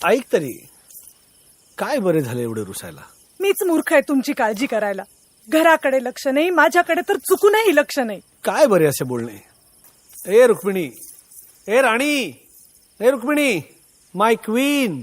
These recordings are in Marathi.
ऐक तरी, काय बरे झाले एवढे रुसायला? मीच मूर्ख आहे तुमची काळजी करायला. घराकडे लक्ष नाही, माझ्याकडे तर चुकूनही लक्ष नाही. काय बरे असे बोलणे? ए रुक्मिणी, ए राणी, ए रुक्मिणी, माय क्वीन.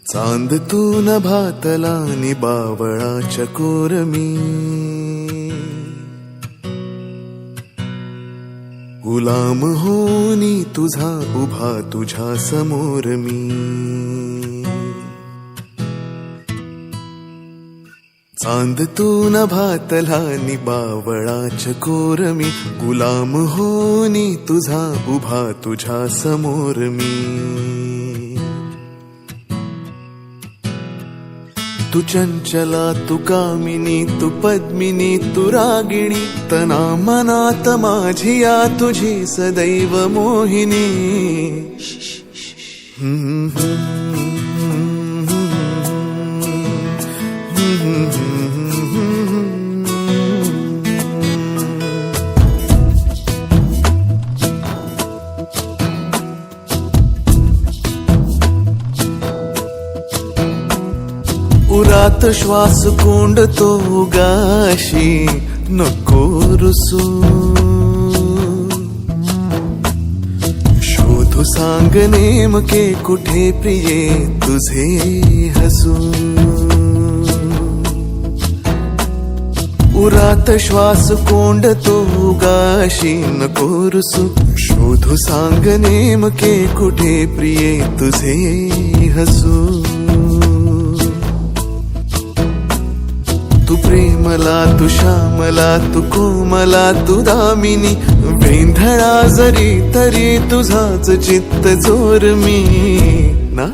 चांद तू नभातला नि बावळाच्या कोरमी, गुलाम होनी तुझा उभा तुझ्या समोर मी. चांद तू नभातला नि बावळाच्या कोरमी, गुलाम होनी तुझा उभा तुझ्या समोर मी. तू चंचला तू कामिनी तू पद्मिनी तू रागिणी, तना मनात माझिया तुझी सदैव मोहिनी. उरात श्वास कोंडतो गाशी नको रुसू, शोधू सांग नेमके कुठे प्रिये तुझे हसू. उरात श्वास कोंडतो गाशी नको रुसू, शोधू सांग नेमके कुठे प्रिये तुझे हसू. तू प्रेमला तू श्यामला तू कोमला तू दामिनी, वेंधळा जरी तरी तुझाच चित्त जोर मी ना.